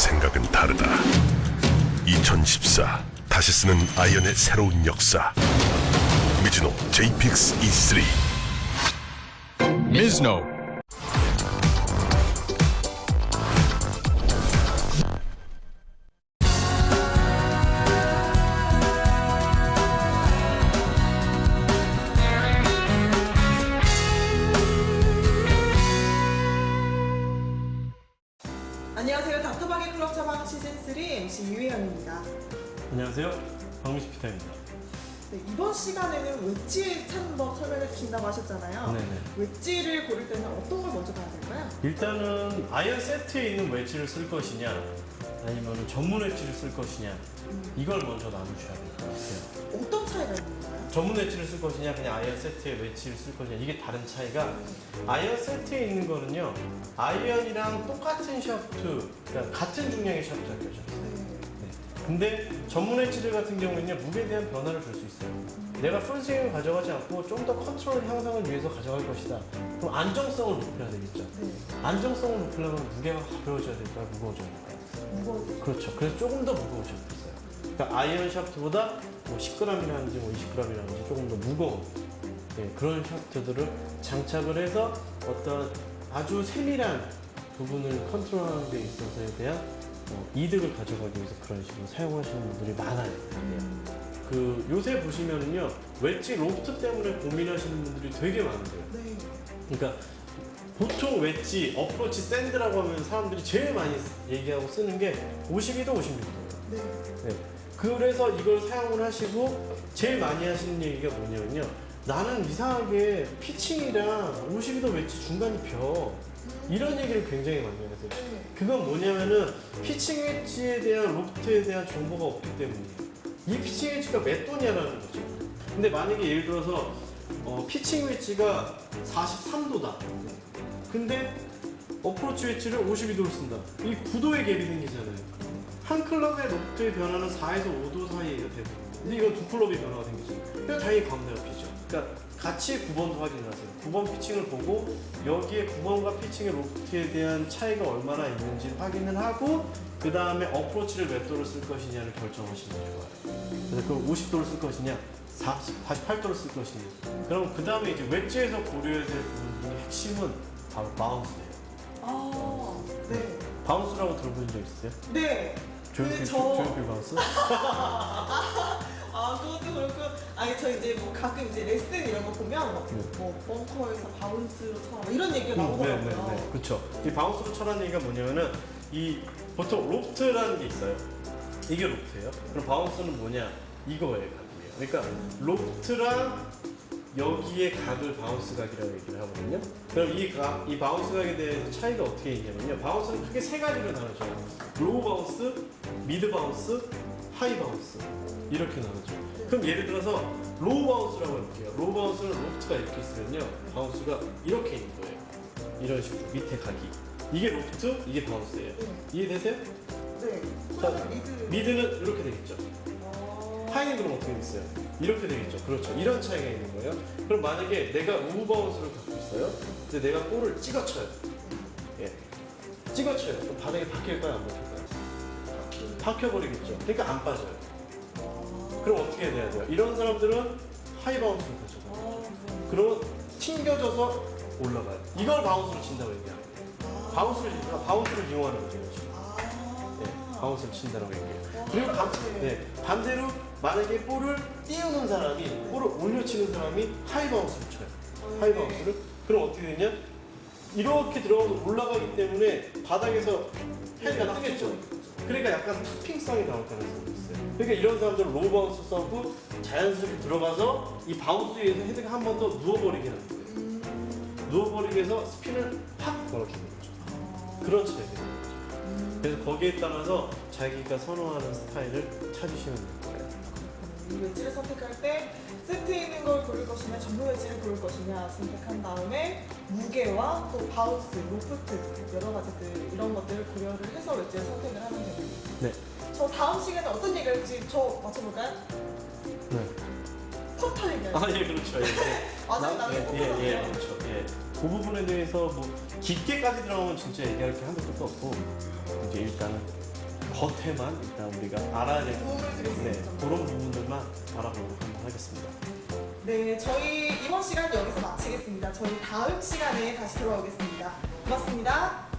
생각은 다르다. 2014 다시 쓰는 아이언의 새로운 역사. 미즈노 JPX E3. Mizuno. 안녕하세요. 닥터방의 클럽 처방 시즌3 MC 유혜영입니다. 안녕하세요. 박민수 피터입니다. 네, 이번 시간에는 웨지 찾는 법 설명해 주신다고 하셨잖아요. 네네. 웨지를 고를 때는 어떤 걸 먼저 봐야 될까요? 일단은 아이언 세트에 있는 웨지를 쓸 것이냐 아니면 전문 웨지를 쓸 것이냐 이걸 먼저 나누셔야 될 것 같아요. 어떤 차이가 있는 건가요? 전문 웨지를 쓸 것이냐 그냥 아이언 세트에 웨지를 쓸 것이냐 이게 다른 차이가 아이언 세트에 있는 거는요 아이언이랑 똑같은 샤프트 그러니까 같은 중량의 샤프트가 껴져있어요. 근데 전문 웨지들 같은 경우는요 무게에 대한 변화를 줄 수 있어요. 내가 풀스윙을 가져가지 않고 좀 더 컨트롤 향상을 위해서 가져갈 것이다. 그럼 안정성을 높여야 되겠죠. 네. 안정성을 높이려면 무게가 가벼워져야 될까요? 무거워져야 될까요? 무거워요. 그렇죠. 그래서 조금 더 무거워져야 됐어요. 그러니까 아이언 샤프트보다 뭐 10g이라든지 뭐 20g이라든지 조금 더 무거운 그런 샤프트들을 장착을 해서 어떤 아주 세밀한 부분을 컨트롤하는 데 있어서에 대한 이득을 가져가기 위해서 그런 식으로 사용하시는 분들이 많아요. 그 요새 보시면은요 웨지 로프트 때문에 고민하시는 분들이 되게 많은데요. 네. 그러니까 보통 웨지, 어프로치, 샌드라고 하면 사람들이 제일 많이 얘기하고 쓰는 게 52도, 56도예요. 네. 네. 그래서 이걸 사용을 하시고 제일 많이 하시는 얘기가 뭐냐면요. 나는 이상하게 피칭이랑 52도 웨지 중간이 펴. 이런 얘기를 굉장히 많이 하세요. 네. 그건 뭐냐면은 피칭 웨지에 대한 로프트에 대한 정보가 없기 때문이에요. 이 피칭 웨지가 몇 도냐라는 거죠. 근데 만약에 예를 들어서 피칭 웨지가 43도다. 근데 어프로치 웨지를 52도를 쓴다. 이 9도의 갭이 생기잖아요. 한 클럽의 로프트의 변화는 4에서 5도 사이가 되고 근데 이건 두 클럽의 변화가 생기죠. 그래서 당연히 가운데가 피죠. 그러니까 같이 9번도 확인을 하세요. 9번 피칭을 보고 여기에 9번과 피칭의 로프트에 대한 차이가 얼마나 있는지 확인을 하고 그 다음에 어프로치를 몇 도를 쓸 것이냐를 결정하시는 게 좋아요. 그래서 그 50도를 쓸 것이냐 48도를 쓸 것이냐 그럼 그 다음에 이제 웨지에서 고려해야 될 부분의 핵심은 바로 바운스예요. 아, 네. 바운스라고 들어본 적 있으세요? 네. 조용필 바운스? 그것도 그렇고, 아니, 저 이제 뭐 가끔 이제 레슨 이런 거 보면, 네. 뭐, 벙커에서 바운스로 쳐라, 이런 얘기가 나오더라고요. 그렇죠. 이 바운스로 쳐라는 얘기가 뭐냐면은, 이 보통 로프트라는 게 있어요. 이게 로프트예요. 그럼 바운스는 뭐냐? 이거예요, 각이에요. 그러니까 로프트랑 여기에 각을 바운스 각이라고 얘기를 하거든요. 그럼 이 바운스 각에 대해서 차이가 어떻게 있냐면요. 바운스는 크게 세 가지로 나누죠. 로우 바운스, 미드 바운스, 하이 바운스. 이렇게 나누죠. 그럼 예를 들어서 로우 바운스라고 할게요. 로우 바운스는 로프트가 이렇게 있으면요. 바운스가 이렇게 있는 거예요. 이런 식으로 밑에 각이. 이게 로프트, 이게 바운스예요. 이해되세요? 네. 자, 미드. 미드는 이렇게 되겠죠. 하이는 그럼 어떻게 있어요? 이렇게 되겠죠. 그렇죠. 이런 차이가 있는 거예요. 그럼 만약에 내가 우브 바운스를 갖고 있어요. 근데 내가 볼을 찍어쳐요. 예. 찍어쳐요. 그럼 바닥에 박힐까요? 안 박힐까요? 박혀버리겠죠. 그러니까 안 빠져요. 그럼 어떻게 해야 돼요? 이런 사람들은 하이 바운스를 가져가요. 그러면 튕겨져서 올라가요. 이걸 바운스로 친다고 얘기해요. 바운스를 이용하는 거죠. 네, 바운스를 친다고 얘기해요. 그리고 반대로 만약에 볼을 띄우는 사람이 볼을 올려치는 사람이 하이 바운스를 쳐요. 하이 바운스를. 그럼 어떻게 되냐? 이렇게 들어가서 올라가기 때문에 바닥에서 헤드가 뜨겠죠. 그러니까 약간 탑핑성이 나올 가능성이 있어요. 그러니까 이런 사람들은 로우 바운스 써고 자연스럽게 들어가서 이 바운스에 의해서 헤드가 한 번 더 누워버리게 하는 거예요. 누워버리게 해서 스핀을 확 걸어주는 거죠. 그런 차이가 있는 거죠. 그래서 거기에 따라서 자기가 선호하는 스타일을 찾으시면 될 거예요. 이 웨지를 선택할 때 세트에 있는 걸 고를 것이냐 전문 웨지를 고를 것이냐 선택한 다음에 무게와 또 바운스, 로프트 여러 가지들 이런 것들을 고려를 해서 웨지를 선택을 하면 됩니다. 네. 저 다음 시간에 어떤 얘기를 할지 저 맞춰볼까요? 네. 퍼터 얘기할지. 아, 예, 그렇죠. 예. 아직 남의 퍼터인데요. 그렇죠. 예. 그 부분에 대해서 뭐 깊게까지 들어가면 진짜 얘기할 게 한도 끝도 없고 이제 일단은 겉에만 일단 우리가 알아야 될 도움을 드릴 수 네, 있는 점. 그런 부분들만 알아보도록 한번 하겠습니다. 네, 저희 이번 시간 여기서 마치겠습니다. 저희 다음 시간에 다시 돌아오겠습니다. 고맙습니다.